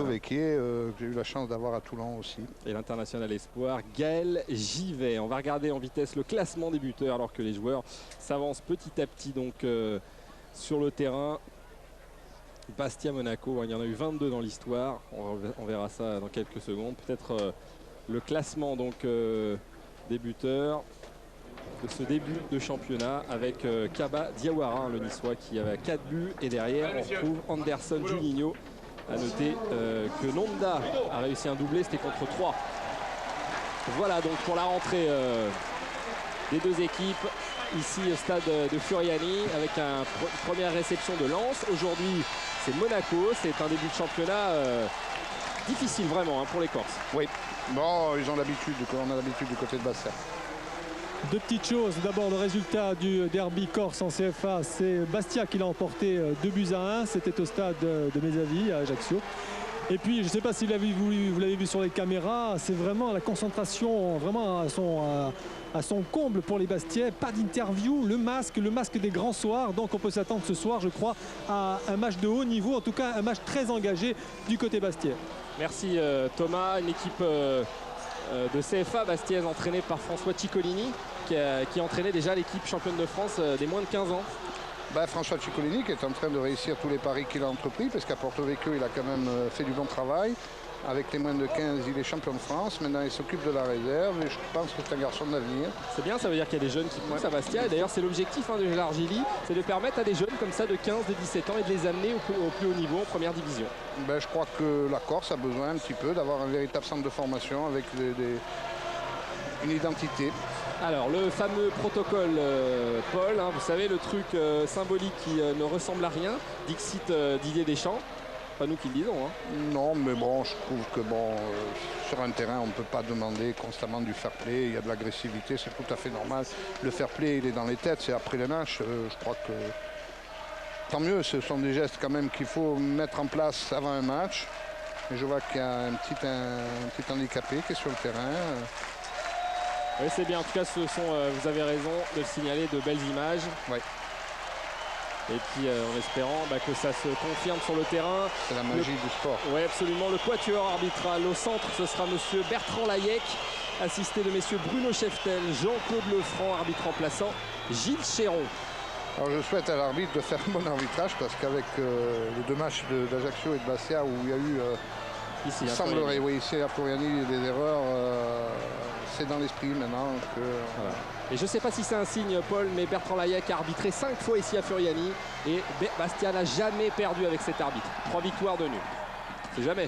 Vecchier, que j'ai eu la chance d'avoir à Toulon aussi. Et l'international espoir Gaël Givet. On va regarder en vitesse le classement des buteurs alors que les joueurs s'avancent petit à petit donc sur le terrain. Bastia-Monaco, il y en a eu 22 dans l'histoire. On verra ça dans quelques secondes. Peut-être le classement donc des buteurs de ce début de championnat avec Kaba Diawara, le Niçois, qui avait 4 buts. Et derrière, on retrouve Anderson Juninho. A noter que Nonda a réussi un doublé, c'était contre 3. Voilà donc pour la rentrée des deux équipes ici au stade de Furiani avec une première réception de Lens. Aujourd'hui c'est Monaco, c'est un début de championnat difficile vraiment pour les Corses. Oui, bon ils ont l'habitude, on a l'habitude du côté de Bastia. Deux petites choses. D'abord, le résultat du derby corse en CFA, c'est Bastia qui l'a emporté 2-1. C'était au stade de Mézavie à Ajaccio. Et puis, je ne sais pas si vous l'avez vu sur les caméras, c'est vraiment la concentration vraiment à son comble pour les Bastiais. Pas d'interview, le masque des grands soirs. Donc, on peut s'attendre ce soir, je crois, à un match de haut niveau, en tout cas un match très engagé du côté bastiais. Merci Thomas. Une équipe de CFA bastiaise entraînée par François Ciccolini qui entraînait déjà l'équipe championne de France des moins de 15 ans. François Ciccolini qui est en train de réussir tous les paris qu'il a entrepris parce qu'à Porto Vecchio il a quand même fait du bon travail. Avec les moins de 15 il est champion de France, maintenant il s'occupe de la réserve et je pense que c'est un garçon d'avenir. C'est bien, ça veut dire qu'il y a des jeunes qui poussent à Bastia et d'ailleurs c'est l'objectif de Gérard Gilly, c'est de permettre à des jeunes comme ça de 15, de 17 ans et de les amener au plus haut niveau en première division. Je crois que la Corse a besoin un petit peu d'avoir un véritable centre de formation avec une identité. Alors le fameux protocole Paul, vous savez le truc symbolique qui ne ressemble à rien, Dixit Didier Deschamps, pas nous qui le disons. Non mais bon, je trouve que sur un terrain on ne peut pas demander constamment du fair play, il y a de l'agressivité, c'est tout à fait normal. Le fair play il est dans les têtes, c'est après les matchs, je crois que tant mieux, ce sont des gestes quand même qu'il faut mettre en place avant un match. Et je vois qu'il y a un petit handicapé qui est sur le terrain. Oui, c'est bien. En tout cas, vous avez raison de le signaler, de belles images. Ouais. Et puis, en espérant que ça se confirme sur le terrain. C'est la magie du sport. Oui, absolument. Le quatuor arbitral au centre, ce sera monsieur Bertrand Layec, assisté de messieurs Bruno Cheftel, Jean-Claude Lefranc, arbitre remplaçant, Gilles Chéron. Alors, je souhaite à l'arbitre de faire un bon arbitrage parce qu'avec les deux matchs d'Ajaccio et de Bastia où il y a eu, ici, il semblerait, oui, ici à Furiani, des erreurs. C'est dans l'esprit maintenant que... Voilà. Et je ne sais pas si c'est un signe, Paul, mais Bertrand Layec a arbitré 5 fois ici à Furiani. Et Bastia n'a jamais perdu avec cet arbitre. 3 victoires de nul. C'est jamais.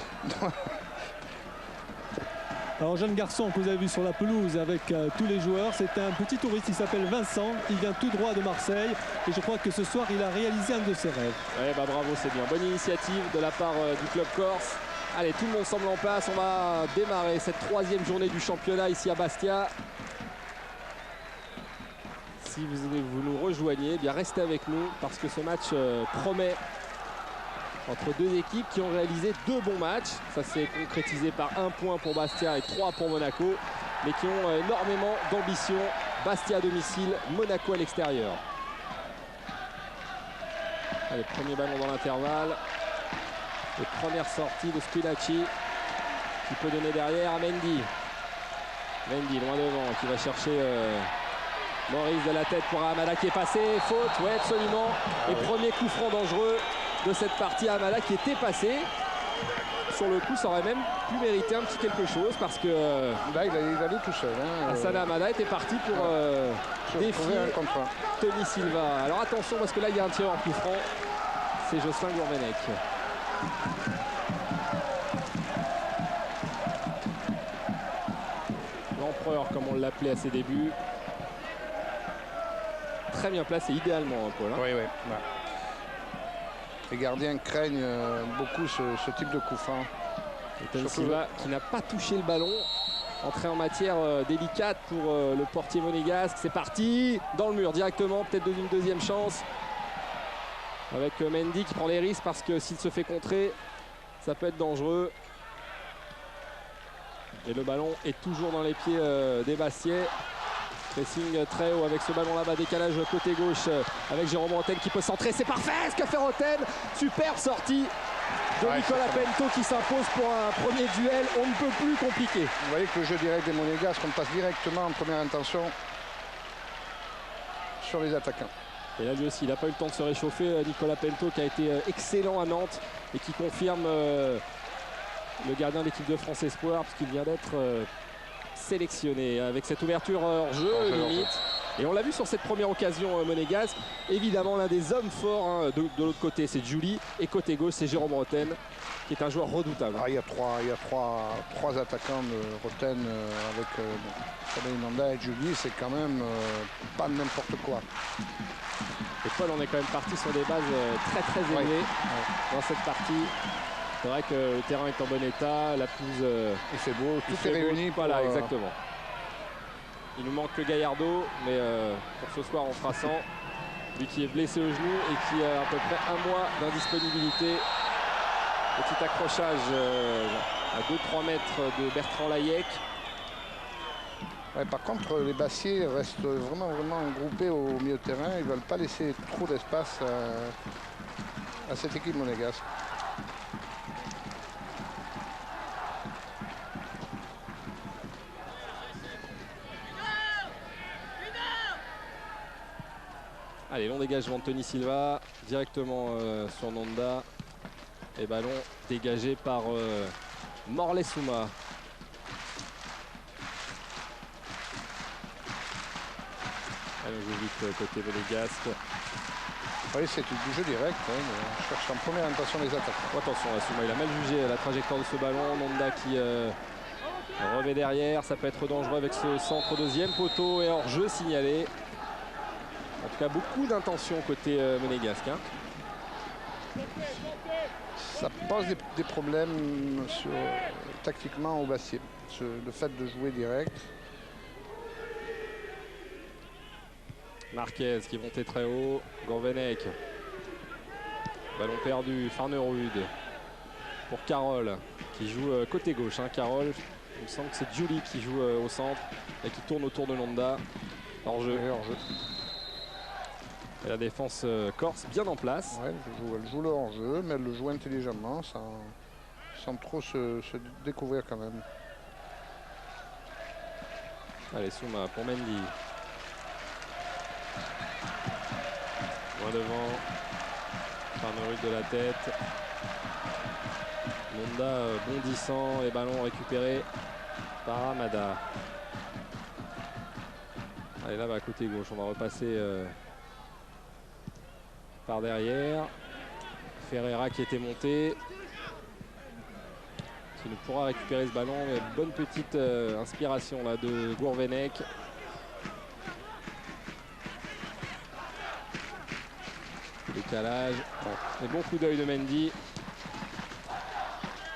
Alors, jeune garçon que vous avez vu sur la pelouse avec tous les joueurs, c'est un petit touriste, il s'appelle Vincent. Il vient tout droit de Marseille. Et je crois que ce soir, il a réalisé un de ses rêves. Ouais, bravo, c'est bien. Bonne initiative de la part du club corse. Allez, tout le monde semble en place. On va démarrer cette 3e journée du championnat ici à Bastia. Si vous nous rejoignez, bien restez avec nous parce que ce match promet entre deux équipes qui ont réalisé 2 bons matchs. Ça s'est concrétisé par 1 point pour Bastia et 3 pour Monaco, mais qui ont énormément d'ambition. Bastia à domicile, Monaco à l'extérieur. Allez, premier ballon dans l'intervalle. Et première sortie de Spinacci qui peut donner derrière à Mendy. Mendy loin devant qui va chercher Maurice de la tête pour Amada qui est passé. Faute, oui absolument. Et premier coup franc dangereux de cette partie à Amada qui était passé. Sur le coup, ça aurait même pu mériter un petit quelque chose parce que là, il allait tout seul. Hassan Amada était parti pour défier Tony Silva. Alors attention parce que là, il y a un tireur coup franc. C'est Jocelyn Gourvenec. L'empereur, comme on l'appelait à ses débuts. Très bien placé, idéalement, Paul. Oui. Les gardiens craignent beaucoup ce type de coup franc. Tony Silva qui n'a pas touché le ballon. Entrée en matière délicate pour le portier monégasque. C'est parti dans le mur directement, peut-être une deuxième chance. Avec Mendy qui prend les risques parce que s'il se fait contrer, ça peut être dangereux. Et le ballon est toujours dans les pieds des Bastiais. Pressing très haut avec ce ballon là-bas, décalage côté gauche avec Jérôme Roten qui peut centrer. C'est parfait ce qu'a fait Roten. Superbe sortie de Ouais, Nicolas Pento qui s'impose pour un premier duel. On ne peut plus compliqué. Vous voyez que le jeu direct des Monégasques, on passe directement en première intention sur les attaquants. Et là, lui aussi, il n'a pas eu le temps de se réchauffer. Nicolas Pento qui a été excellent à Nantes et qui confirme le gardien de l'équipe de France Espoir puisqu'il vient d'être sélectionné avec cette ouverture hors jeu limite. Et on l'a vu sur cette première occasion monégasque. Évidemment, l'un des hommes forts hein, de l'autre côté, c'est Julie. Et côté gauche, c'est Jérôme Roten, qui est un joueur redoutable. Ah, il y a trois attaquants de Roten avec Fabien Nanda et Julie. C'est quand même pas n'importe quoi. Et Paul, on est quand même parti sur des bases très élevées dans cette partie. C'est vrai que le terrain est en bon état, la pelouse... il fait beau, tout est réuni. Voilà, exactement. Il nous manque le Gallardo, mais pour ce soir, on fera 100. Lui qui est blessé au genou et qui a à peu près un mois d'indisponibilité. Petit accrochage à 2-3 mètres de Bertrand Layec. Ouais, par contre, les Bassiers restent vraiment groupés au milieu de terrain. Ils ne veulent pas laisser trop d'espace à cette équipe monégasque. Allez, long dégagement de Tony Silva, directement sur Nanda. Et ballon dégagé par Morley Souma. Allez, on joue vite côté monégasque. Oui, c'est du jeu direct. Hein, on cherche en première intention les attaques. Oh, attention, Souma, il a mal jugé la trajectoire de ce ballon. Nanda qui remet derrière. Ça peut être dangereux avec ce centre deuxième poteau et hors jeu signalé. En tout cas, beaucoup d'intention côté monégasque. Hein. Ça pose des problèmes tactiquement au Bassier. Le fait de jouer direct. Marquez qui est monté très haut. Gourvenec. Ballon perdu. Farnerud. Pour Carole qui joue côté gauche. Hein. Carole, il me semble que c'est Julie qui joue au centre et qui tourne autour de Nanda. Hors jeu. Et la défense corse bien en place. Ouais, elle joue le hors-jeu, mais elle le joue intelligemment, sans trop se découvrir quand même. Allez, Souma pour Mendy. Loin devant. Farnerud de la tête. Nanda bondissant et ballon récupéré par Amada. Allez, là, à côté gauche, on va repasser par derrière. Ferreira qui était monté. Qui ne pourra récupérer ce ballon. Mais bonne petite inspiration là de Gourvenec. Décalage. Et bon coup d'œil de Mendy.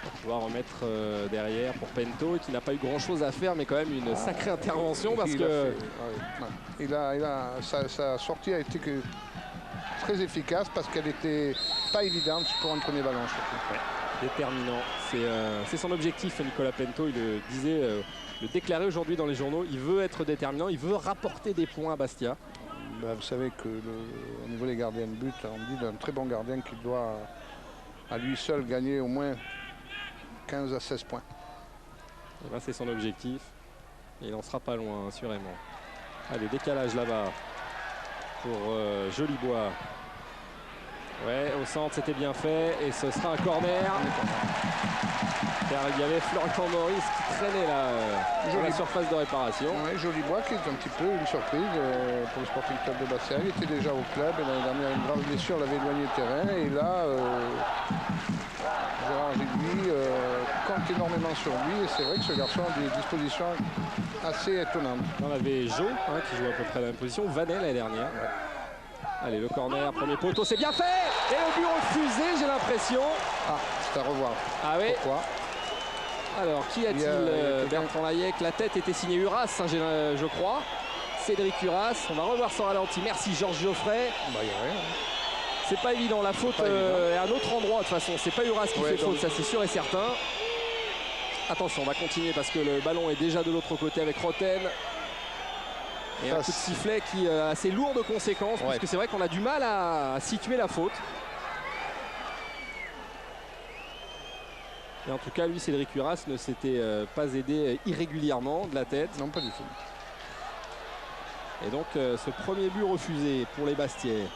Pour pouvoir remettre derrière pour Pento qui n'a pas eu grand chose à faire mais quand même une sacrée intervention parce que... Sa sortie a été très efficace parce qu'elle n'était pas évidente pour un premier ballon. Ouais, déterminant. C'est son objectif, Nicolas Pento. Il le disait, le déclarait aujourd'hui dans les journaux. Il veut être déterminant, il veut rapporter des points à Bastia. Ben, vous savez qu'au niveau des gardiens de but, on dit d'un très bon gardien qui doit à lui seul gagner au moins 15 à 16 points. Ben, c'est son objectif. Et il n'en sera pas loin, assurément. Allez, décalage là-bas pour Jolibois. Ouais, au centre, c'était bien fait. Et ce sera un corner. Car il y avait Florian Maurice qui traînait là sur la surface de réparation. Ouais, Jolibois qui est un petit peu une surprise pour le Sporting Club de Bastia. Il était déjà au club et l'année dernière, une grave blessure l'avait éloigné du terrain. Et là, Gérard Gilly compte énormément sur lui. Et c'est vrai que ce garçon a des dispositions assez étonnantes. On avait Jo qui joue à peu près la même position. Vanel l'année dernière. Ouais. Allez, le corner, premier poteau, c'est bien fait. Et le but refusé, j'ai l'impression. Ah, c'est à revoir. Ah oui. Pourquoi? Alors, qui a-t-il? Bertrand Layec, la tête était signée Uras, hein, je crois. Cédric Uras, on va revoir son ralenti. Merci Georges Geoffrey. Bah, y a rien. C'est pas évident, la faute est à un autre endroit de toute façon. C'est pas Uras qui fait faute, ça c'est sûr et certain. Attention, on va continuer parce que le ballon est déjà de l'autre côté avec Roten. Et un coup de sifflet qui est assez lourd de conséquences, puisque c'est vrai qu'on a du mal à situer la faute. Et en tout cas, lui, Cédric Uras ne s'était pas aidé irrégulièrement de la tête. Non, pas du tout. Et donc, ce premier but refusé pour les Bastiais.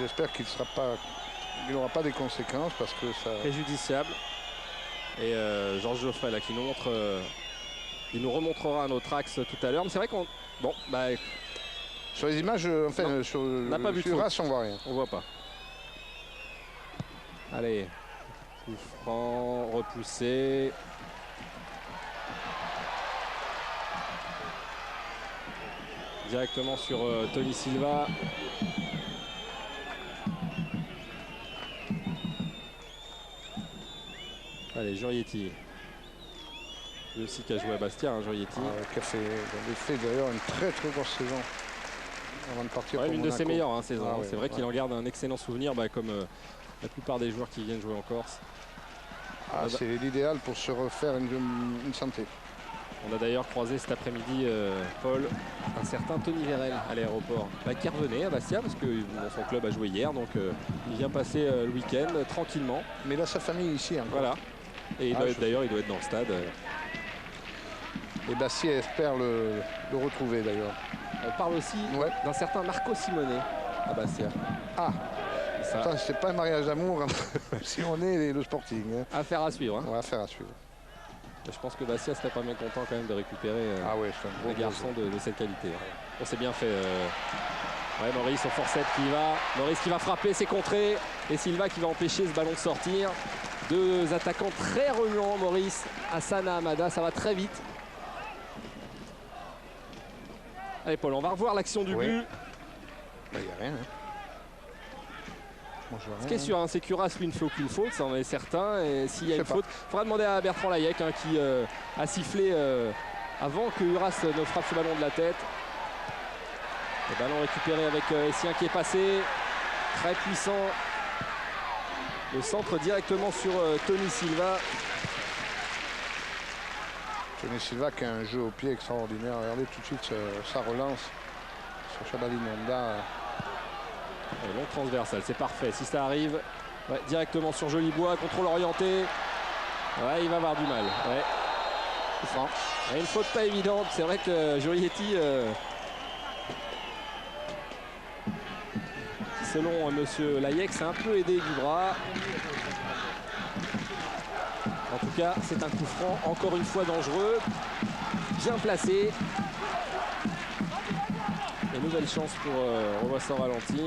J'espère qu'il n'aura pas des conséquences parce que ça... Préjudiciable. Et Georges Geoffrey, là, qui nous montre... il nous remontrera un autre axe tout à l'heure. Mais c'est vrai qu'on... Bon, bah... Sur les images, enfin, sur Uras, on voit rien. On voit pas. Allez. Coup franc, repoussé. Directement sur Tony Silva. Allez, Jurietti. Lui aussi qui a joué à Bastia, hein, Jurietti. Qui a fait d'ailleurs une très très grosse saison avant de partir pour une Monaco. de ses meilleures saisons. Ouais, c'est vrai qu'il en garde un excellent souvenir, comme la plupart des joueurs qui viennent jouer en Corse. C'est l'idéal pour se refaire une santé. On a d'ailleurs croisé cet après-midi, Paul, un certain Tony Vérel à l'aéroport, qui revenait à Bastia parce que son club a joué hier, donc il vient passer le week-end tranquillement. Mais il a sa famille ici. Voilà. Et d'ailleurs, il doit être dans le stade. Et Bastia espère le retrouver d'ailleurs. On parle aussi d'un certain Marco Simone à Bastia. Ah, ça, c'est pas un mariage d'amour entre Simone et le Sporting. Affaire à suivre. Ouais, affaire à suivre. Je pense que Bastia serait pas bien content quand même de récupérer un garçon de cette qualité. On s'est bien fait. Maurice au forceps qui va. Maurice qui va frapper, c'est contré. Et Silva qui va empêcher ce ballon de sortir. Deux attaquants très remuants, Maurice, Hassana Hamada, ça va très vite. Allez Paul, on va revoir l'action du but. Il n'y a rien. Ce qui est sûr, c'est qu'Uras lui ne fait aucune faute, ça en est certain. Et s'il y a une faute, il faudra demander à Bertrand Layec qui a sifflé avant que Uras ne frappe ce ballon de la tête. Le ballon récupéré avec Essien qui est passé. Très puissant. Le centre directement sur Tony Silva. Tony Silva qui a un jeu au pied extraordinaire. Regardez tout de suite sa relance sur Chabali Nanda. Long transversal, c'est parfait. Si ça arrive, directement sur Jolibois, contrôle orienté. Il va avoir du mal. Une faute pas évidente. C'est vrai que Jurietti, selon monsieur Layec, s'est un peu aidé du bras. En tout cas, c'est un coup franc, encore une fois dangereux. Bien placé. Et nouvelle chance pour Revoissant ralenti.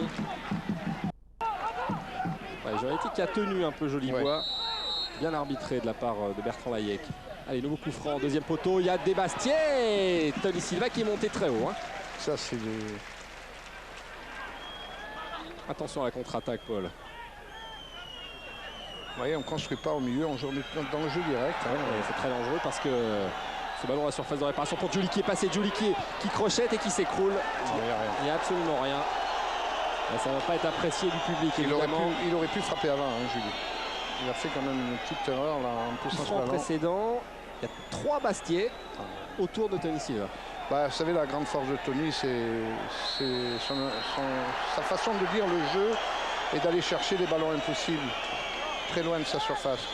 Jurietti qui a tenu un peu Jolibois. Bien arbitré de la part de Bertrand Layec. Allez, nouveau coup franc, deuxième poteau. Il y a des Bastiais. Tony Silva qui est monté très haut. Ça, c'est des... Attention à la contre-attaque, Paul. Vous voyez, on ne construit pas au milieu, on joue dans le jeu direct. C'est très dangereux parce que ce ballon à surface de réparation pour Julie qui est passé. Julie qui crochette et qui s'écroule. Il n'y a absolument rien. Ça ne va pas être apprécié du public, évidemment. Il aurait pu frapper avant, Julie. Il a fait quand même une petite erreur là, en poussant ce ballon. Précédent, il y a 3 Bastiais autour de Tony Silva. Vous savez, la grande force de Tony, c'est sa façon de lire le jeu et d'aller chercher des ballons impossibles, très loin de sa surface.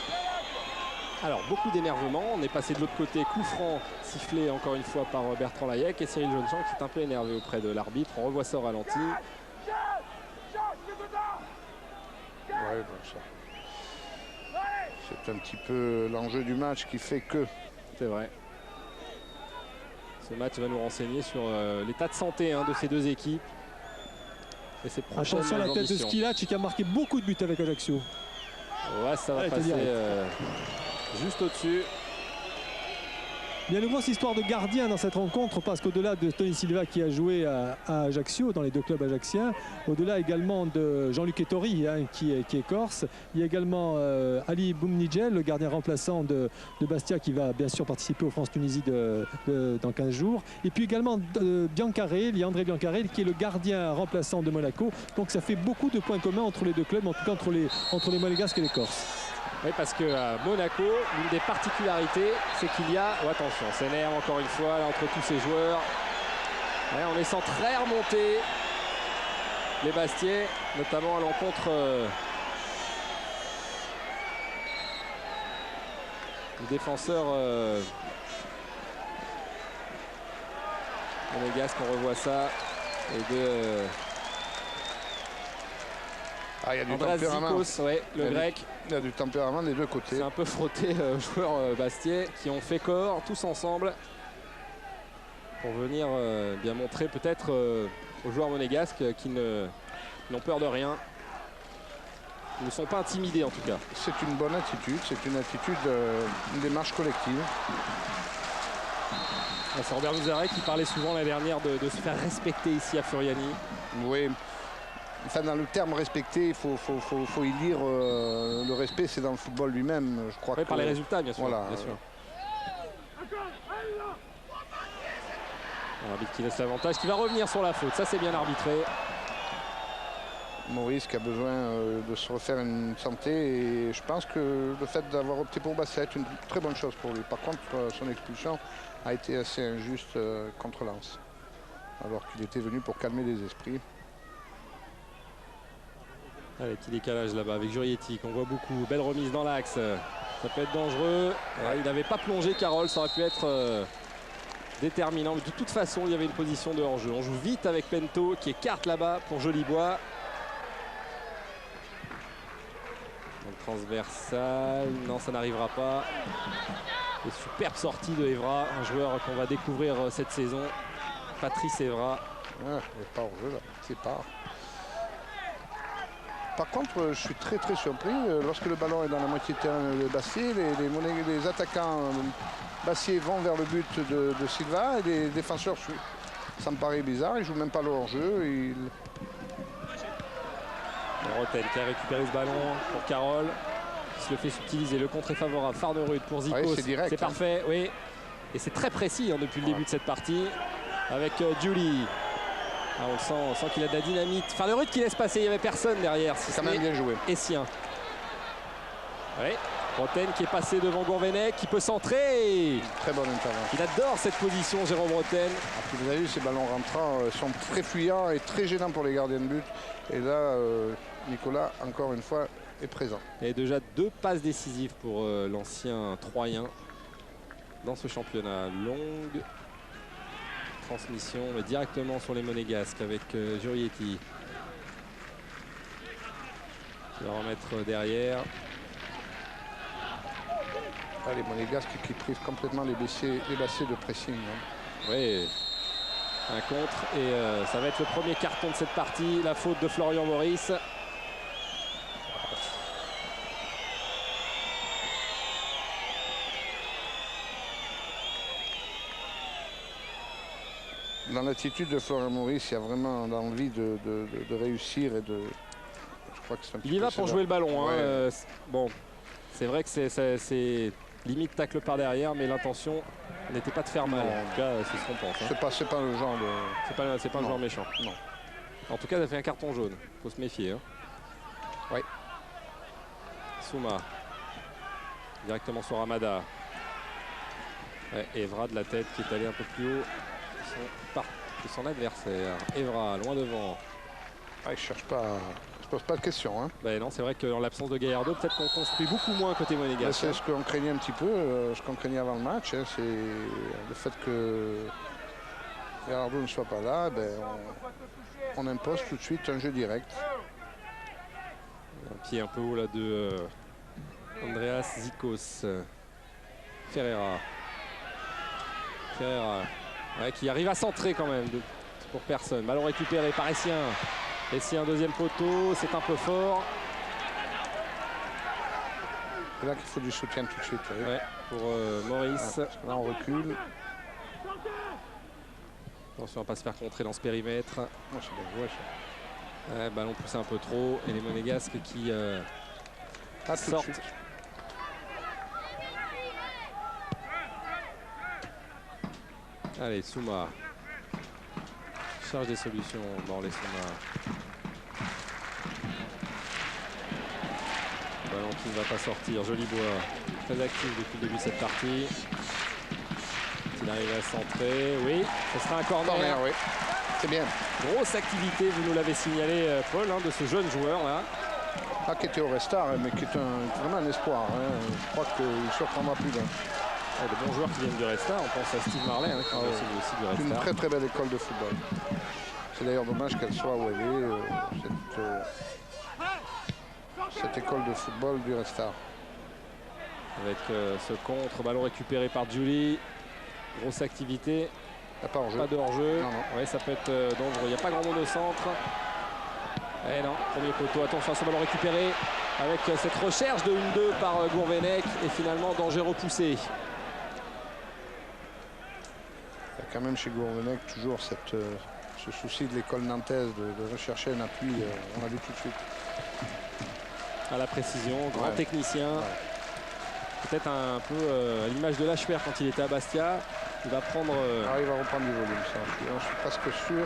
Alors, beaucoup d'énervement. On est passé de l'autre côté, coup franc, sifflé encore une fois par Bertrand Layec et Cyril Jeunechamp qui est un peu énervé auprès de l'arbitre. On revoit ça au ralenti. C'est un petit peu l'enjeu du match qui fait que... C'est vrai. Ce match va nous renseigner sur l'état de santé de ces deux équipes. Et ses prochaines Attention à la tête de ambitions. Schillaci qui a marqué beaucoup de buts avec Ajaccio. Ça va passer juste au-dessus. Il y a une grosse histoire de gardien dans cette rencontre parce qu'au-delà de Tony Silva qui a joué à Ajaccio, dans les deux clubs ajacciens, au-delà également de Jean-Luc Ettori qui est corse, il y a également Ali Boumnidjel, le gardien remplaçant de Bastia qui va bien sûr participer aux France-Tunisie dans 15 jours. Et puis également Biancarel, André Biancarel qui est le gardien remplaçant de Monaco. Donc ça fait beaucoup de points communs entre les deux clubs, en tout cas entre les Monégasques et les Corses. Oui, parce qu'à Monaco, l'une des particularités, c'est qu'il y a... attention, on s'énerve encore une fois là, entre tous ces joueurs. On les sent très remontés. Les Bastiais, notamment à l'encontre le défenseur monégasque, on revoit ça. Et de il y a du Andreas tempérament. Zikos, ouais, le grec. Il y a du tempérament des deux côtés. C'est un peu frotté aux joueurs bastiais qui ont fait corps tous ensemble pour venir bien montrer peut-être aux joueurs monégasques qui n'ont peur de rien. Ils ne sont pas intimidés en tout cas. C'est une bonne attitude, c'est une attitude, une démarche collective. C'est Robert Nouzarek qui parlait souvent l'année dernière de se faire respecter ici à Furiani. Oui, enfin, dans le terme respecter, il faut y lire le respect, c'est dans le football lui-même. Je crois oui, par les résultats, bien sûr. Voilà, bien sûr. L'arbitre qui laisse l'avantage, qui va revenir sur la faute. Ça, c'est bien arbitré. Maurice qui a besoin de se refaire une santé, et je pense que le fait d'avoir opté pour Bastia est une très bonne chose pour lui. Par contre, son expulsion a été assez injuste contre Lens, alors qu'il était venu pour calmer les esprits. Allez, petit décalage là-bas avec Jurietti qu'on voit beaucoup. Belle remise dans l'axe. Ça peut être dangereux. Ouais, il n'avait pas plongé Carole, ça aurait pu être déterminant. Mais de toute façon, il y avait une position de hors-jeu. On joue vite avec Pento qui écarte là-bas pour Jolibois. Donc, transversal, non, ça n'arrivera pas. Et superbe sortie de Evra, un joueur qu'on va découvrir cette saison. Patrice Evra. Il n'est pas hors-jeu là, c'est pas. Par contre, je suis très surpris. Lorsque le ballon est dans la moitié de terrain de Bastier, les attaquants Bastier vont vers le but de Silva et les défenseurs suivent. Ça me paraît bizarre, ils ne jouent même pas le hors-jeu. Roten qui a récupéré ce ballon pour Carole. Qui se le fait subtiliser. Le contre est favorable. Farnerud pour Zikos. Ouais, c'est parfait, oui. Et c'est très précis depuis le début de cette partie. Avec Julie. Ah, on sent qu'il a de la dynamite. Farnerud qui laisse passer, il n'y avait personne derrière. C'est quand même bien joué. Essien. Oui. Roten qui est passé devant Gourvenec, qui peut centrer. Très bonne intervention. Il adore cette position, Jérôme Roten. Vous avez vu, ces ballons rentrants sont très fuyants et très gênants pour les gardiens de but. Et là, Nicolas, encore une fois, est présent. Et déjà 2 passes décisives pour l'ancien Troyen dans ce championnat. Longue transmission mais directement sur les monégasques avec Jurietti. Il va remettre derrière. Les monégasques qui privent complètement les Bastiais de pressing. Hein. Oui, un contre et ça va être le premier carton de cette partie. La faute de Florian Maurice. Dans l'attitude de Florian Maurice, il y a vraiment l'envie de réussir et de. Je crois que c'est un petit Il y va pour jouer le ballon. Ouais. Hein. Bon, c'est vrai que c'est limite tacle par derrière, mais l'intention n'était pas de faire mal. En tout cas, c'est ce qu'on pense. Hein. C'est pas le genre de. C'est pas un joueur méchant. Non. En tout cas, ça fait un carton jaune. Faut se méfier. Hein. Oui. Souma. Directement sur Ramada. Ouais, Evra de la tête qui est allé un peu plus haut que son adversaire. Evra, loin devant. Il cherche pas. Je pose pas de questions. Hein. Ben non, c'est vrai qu'en l'absence de Gallardo, peut-être qu'on construit beaucoup moins côté monégasque. C'est ce qu'on craignait un petit peu, ce qu'on craignait avant le match. Hein, c'est le fait que Gallardo ne soit pas là. On impose tout de suite un jeu direct. Un pied un peu haut là de Andreas Zikos. Ferreira. Ouais, qui arrive à centrer quand même pour personne. Ballon récupéré par Essien. Essien, deuxième poteau, c'est un peu fort. C'est là qu'il faut du soutien tout de suite. Ouais, pour Maurice. Là on recule. Attention à ne pas se faire contrer dans ce périmètre. Oh, c'est bien joué, ça. Ouais, ballon poussé un peu trop. Et les monégasques qui sortent. Allez, Souma. Charge des solutions dans les Souma. Ballon qui ne va pas sortir. Jolibois, très actif depuis le début de cette partie. Il arrive à centrer. Oui, ce sera un corner. Oui. C'est bien. Grosse activité, vous nous l'avez signalé, Paul, hein, de ce jeune joueur là. Ah, qui était au Restart, mais qui est vraiment un espoir. Hein. Je crois qu'il surprendra plus d'un. De bons joueurs qui viennent du Restart. On pense à Steve Marley, hein, qui vient aussi du Restart. Une très très belle école de football. C'est d'ailleurs dommage qu'elle soit où elle est, cette école de football du Restart. Avec ce contre, ballon récupéré par Julie. Grosse activité. Pas hors-jeu. Pas de hors-jeu. Ouais, ça peut être dangereux. Il n'y a pas grand monde au centre. Et non, premier poteau. Attention à ce ballon récupéré avec cette recherche de 1-2 par Gourvenec. Et finalement, danger repoussé. Il y a quand même chez Gourvenec toujours ce souci de l'école nantaise de rechercher un appui. On a vu tout de suite. À la précision, grand technicien. Peut-être un peu à l'image de Lachuer quand il était à Bastia. Il va prendre... il va reprendre du volume, ça. Je suis presque sûr.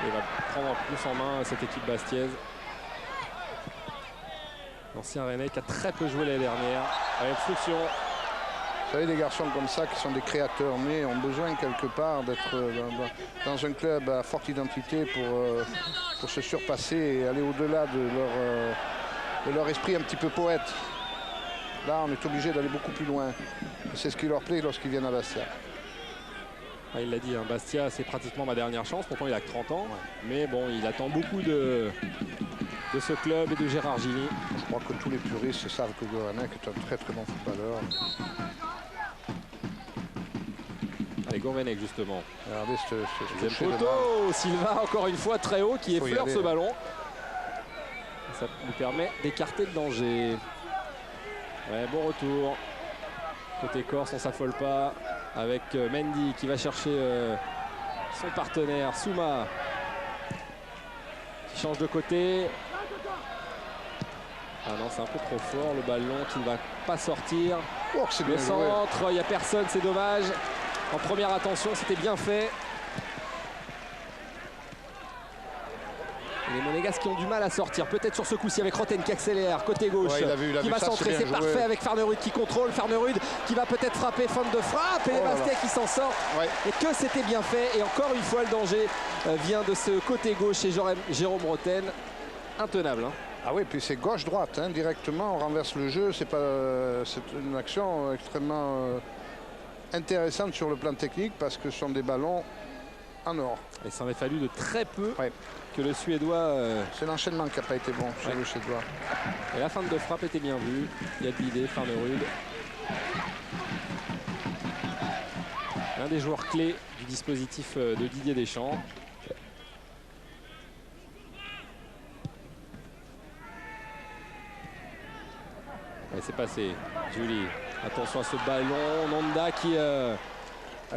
Il va prendre plus en main cette équipe bastiaise. L'ancien Rennais qui a très peu joué l'année dernière. Avec Fluxion. Vous savez, des garçons comme ça qui sont des créateurs nés ont besoin quelque part d'être dans un club à forte identité pour se surpasser et aller au-delà de leur esprit un petit peu poète. Là, on est obligé d'aller beaucoup plus loin. C'est ce qui leur plaît lorsqu'ils viennent à Bastia. Il l'a dit, hein, Bastia, c'est pratiquement ma dernière chance. Pourtant, il a que 30 ans. Mais bon, il attend beaucoup de ce club et de Gérard Gilly. Je crois que tous les puristes savent que Gourvenec est un très très bon footballeur. Allez, Gourvenec, justement. Regardez ce poteau. Silva, encore une fois, très haut, qui effleure ce ballon. Ça lui permet d'écarter le danger. Ouais, bon retour. Côté Corse, on s'affole pas. Avec Mendy qui va chercher son partenaire, Souma. Qui change de côté. Ah non, c'est un peu trop fort. Le ballon qui ne va pas sortir. Oh, le centre, il n'y a personne, c'est dommage. En première attention, c'était bien fait. Les Monégasques qui ont du mal à sortir, peut-être sur ce coup-ci avec Roten qui accélère, côté gauche, qui va centrer, c'est parfait avec Farnerud qui contrôle, Farnerud qui va peut-être frapper, fin de frappe, et les Bastais qui s'en sortent. Et que c'était bien fait, et encore une fois le danger vient de ce côté gauche et Jérôme Roten, intenable. Hein. Ah oui, puis c'est gauche-droite, hein, directement, on renverse le jeu, c'est une action extrêmement intéressante sur le plan technique parce que ce sont des ballons en or. Et ça en a fallu de très peu que le Suédois... C'est l'enchaînement qui n'a pas été bon chez le Suédois. Et la fin de frappe était bien vue. Il y a de l'idée, Farnerud. L'un des joueurs clés du dispositif de Didier Deschamps. C'est passé. Julie, attention à ce ballon. Nanda qui...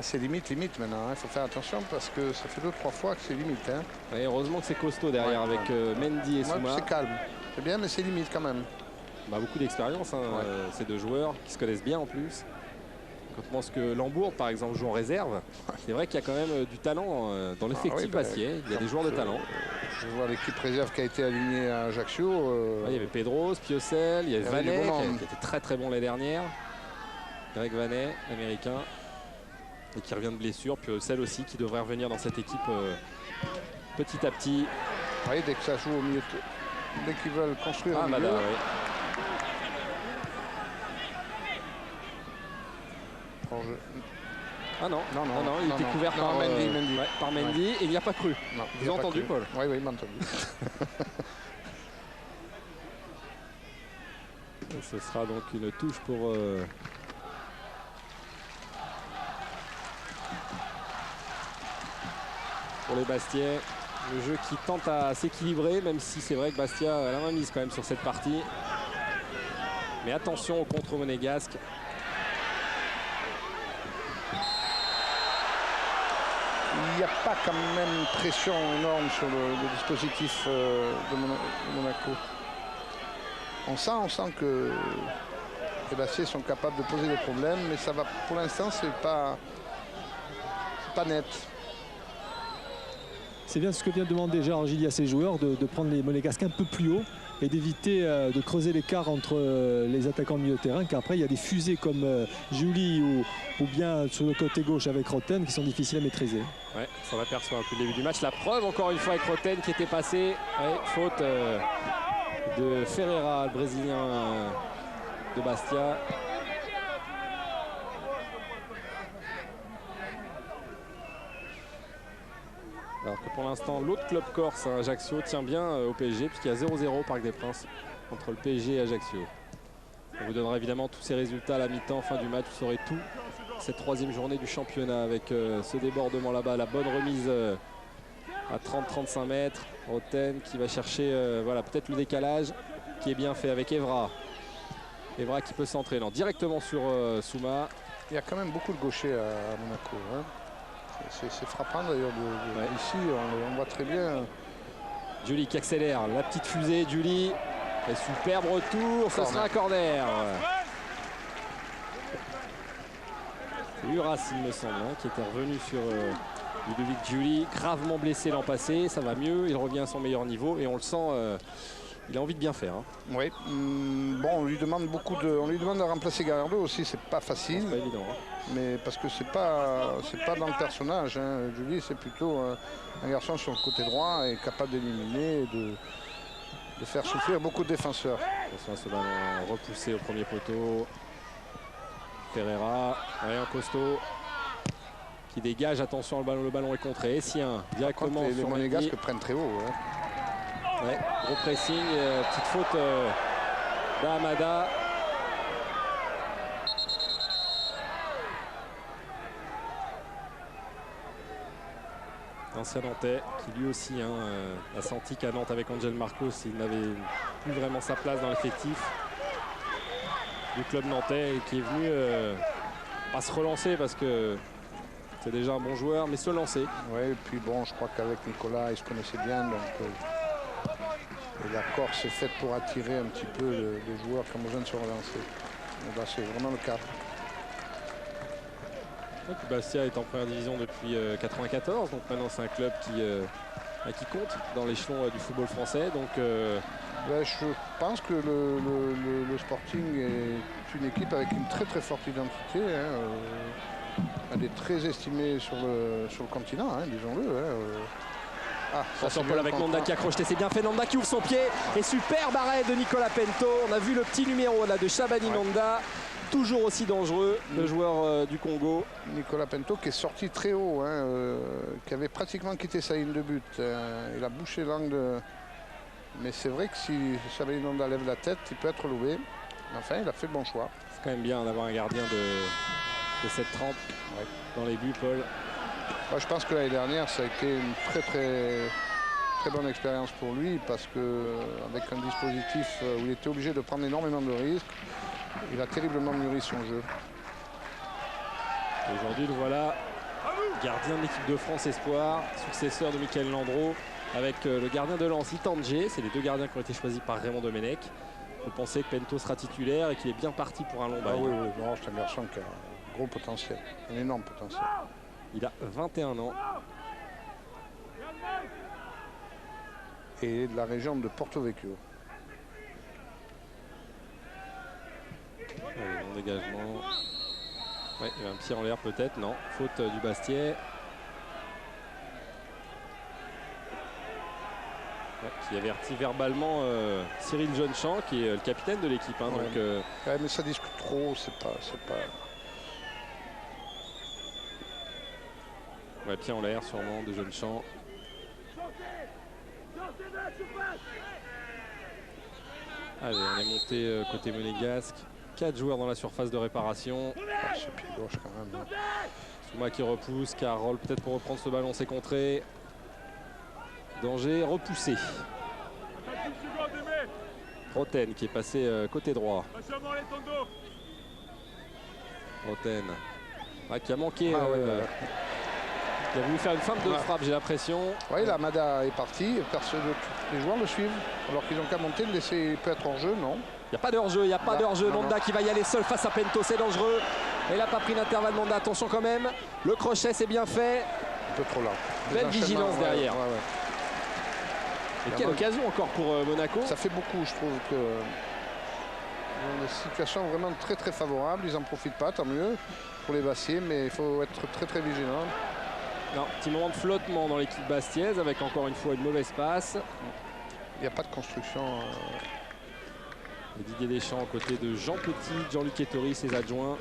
c'est limite maintenant, il faut faire attention parce que ça fait 2-3 fois que c'est limite. Hein. Et heureusement que c'est costaud derrière avec Mendy et Souma. C'est calme, c'est bien mais c'est limite quand même. Beaucoup d'expérience, hein, ces deux joueurs qui se connaissent bien en plus. Quand on pense que Lambourg par exemple joue en réserve, c'est vrai qu'il y a quand même du talent dans l'effectif bastiais. Il y a des joueurs de talent. Je vois l'équipe réserve qui a été alignée à Ajaccio. Il y avait Pedros, Piocel, il y avait Vanet qui était très très bon l'année dernière. Greg Vanet, américain. Et qui revient de blessure, puis celle aussi qui devrait revenir dans cette équipe petit à petit. Oui, dès que ça joue au milieu, dès qu'ils veulent construire un milieu. Ah non, il était couvert par Mendy. Par Mendy, et il n'y a pas cru. Non, vous avez entendu, Paul? Oui, il m'a entendu. Et ce sera donc une touche pour... pour les Bastiais, le jeu qui tente à s'équilibrer, même si c'est vrai que Bastia a la main mise quand même sur cette partie. Mais attention au contre monégasque. Il n'y a pas quand même une pression énorme sur le dispositif de Monaco. On sent que les Bastiais sont capables de poser des problèmes, mais ça va, pour l'instant, c'est pas net. C'est bien ce que vient de demander Gérard Gilly à ses joueurs, de prendre les Monégasques un peu plus haut et d'éviter de creuser l'écart entre les attaquants de milieu de terrain, car après il y a des fusées comme Julie ou bien sur le côté gauche avec Roten qui sont difficiles à maîtriser. Ouais, ça l'aperçoit depuis le début du match. La preuve encore une fois avec Roten qui était passé. Ouais, faute de Ferreira, le Brésilien de Bastia. Alors que pour l'instant, l'autre club corse, Ajaccio, tient bien au PSG, puisqu'il y a 0-0 au Parc des Princes entre le PSG et Ajaccio. On vous donnera évidemment tous ces résultats à la mi-temps, fin du match. Vous saurez tout cette troisième journée du championnat avec ce débordement là-bas, la bonne remise à 30-35 mètres. Roten qui va chercher voilà, peut-être le décalage qui est bien fait avec Evra. Evra qui peut centrer directement sur Souma. Il y a quand même beaucoup de gauchers à Monaco. Hein. C'est frappant d'ailleurs ici, on voit très bien. Julie qui accélère, la petite fusée, Julie. Et superbe retour, ça sera un corner. C'est Uras, il me semble, qui était revenu sur Ludovic Julie, gravement blessé l'an passé. Ça va mieux, il revient à son meilleur niveau et on le sent, il a envie de bien faire. Oui, bon, on lui demande de remplacer Gallardo aussi, c'est pas facile. C'est pas évident. Mais parce que c'est pas dans le personnage. Hein. Julie, c'est plutôt un garçon sur le côté droit et capable d'éliminer, de faire souffrir beaucoup de défenseurs. Attention à ce ballon repoussé au premier poteau. Ferreira, rien costaud, qui dégage. Attention, le ballon est contré. Essien directement contre, sur les Monégasques prennent très haut. Hein. Ouais, gros pressing, petite faute d'Hamada. Ancien Nantais qui lui aussi a senti qu'à Nantes avec Angel Marcos il n'avait plus vraiment sa place dans l'effectif du club nantais et qui est venu pas se relancer parce que c'est déjà un bon joueur mais se lancer. Oui, et puis bon, je crois qu'avec Nicolas il se connaissait bien donc et la Corse est faite pour attirer un petit peu les joueurs qui ont besoin de se relancer. Donc là c'est vraiment le cas. Bastia est en première division depuis 1994, donc maintenant c'est un club qui compte dans l'échelon du football français. Donc, je pense que le Sporting est une équipe avec une très très forte identité. Hein, elle est très estimée sur le continent, hein, disons-le. Hein, attention Paul avec Nanda qui a crocheté, c'est bien fait. Nanda qui ouvre son pied et superbe arrêt de Nicolas Pento. On a vu le petit numéro là de Shabani Nanda. Toujours aussi dangereux, le joueur du Congo. Nicolas Pento qui est sorti très haut, hein, qui avait pratiquement quitté sa ligne de but. Il a bouché l'angle. Mais c'est vrai que si Shabani Nanda lève la tête, il peut être loué. Enfin, il a fait le bon choix. C'est quand même bien d'avoir un gardien de cette trempe dans les buts, Paul. Moi, je pense que l'année dernière, ça a été une très très bonne expérience pour lui parce qu'avec un dispositif où il était obligé de prendre énormément de risques, il a terriblement mûri son jeu. Aujourd'hui, le voilà, gardien de l'équipe de France Espoir, successeur de Michael Landreau, avec le gardien de Lens, Itangé. C'est les deux gardiens qui ont été choisis par Raymond Domenech. Vous pensez que Pento sera titulaire et qu'il est bien parti pour un long bail. Oui, c'est un garçon qui a un gros potentiel, un énorme potentiel. Il a 21 ans. Et de la région de Porto Vecchio. Allez, bon dégagement. Ouais, il y a un pied en l'air peut-être, non. Faute du Bastiais. Ouais, qui avertit verbalement Cyril Jeunechamp, qui est le capitaine de l'équipe. Hein, ouais. Donc, ouais, mais ça discute trop, c'est pas... Ouais, pied en l'air sûrement de Jeunechamp. Allez, on est monté côté monégasque. 4 joueurs dans la surface de réparation. Ah, ce pied gauche quand même. Hein. Souma qui repousse, Carole peut-être pour reprendre ce ballon, c'est contré. Danger repoussé. Roten qui est passé côté droit. Roten qui a manqué. Il a voulu faire une feinte de frappe, j'ai l'impression. Oui, la Mada est partie. Les joueurs le suivent. Alors qu'ils n'ont qu'à monter, le laisser, il peut être hors jeu, non? Il n'y a pas d'hors-jeu, il n'y a pas d'hors-jeu. Nanda qui va y aller seul face à Pento, c'est dangereux. Et il n'a pas pris d'intervalle, Nanda, attention quand même. Le crochet, c'est bien fait. Un peu trop là. Belle vigilance derrière. Et quelle occasion encore pour Monaco. Ça fait beaucoup, je trouve que des situations vraiment très très favorables. Ils n'en profitent pas, tant mieux pour les Bastiais, mais il faut être très très vigilant. Non, petit moment de flottement dans l'équipe bastiaise avec encore une fois une mauvaise passe. Il n'y a pas de construction. Et Didier Deschamps aux côtés de Jean Petit, Jean-Luc Ettori, ses adjoints,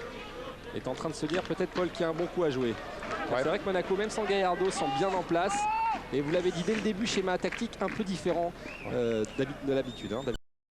est en train de se dire peut-être Paul qu'il y a un bon coup à jouer. Ouais. C'est vrai que Monaco, même sans Gallardo, sont bien en place. Et vous l'avez dit dès le début, schéma tactique un peu différent de l'habitude. Hein.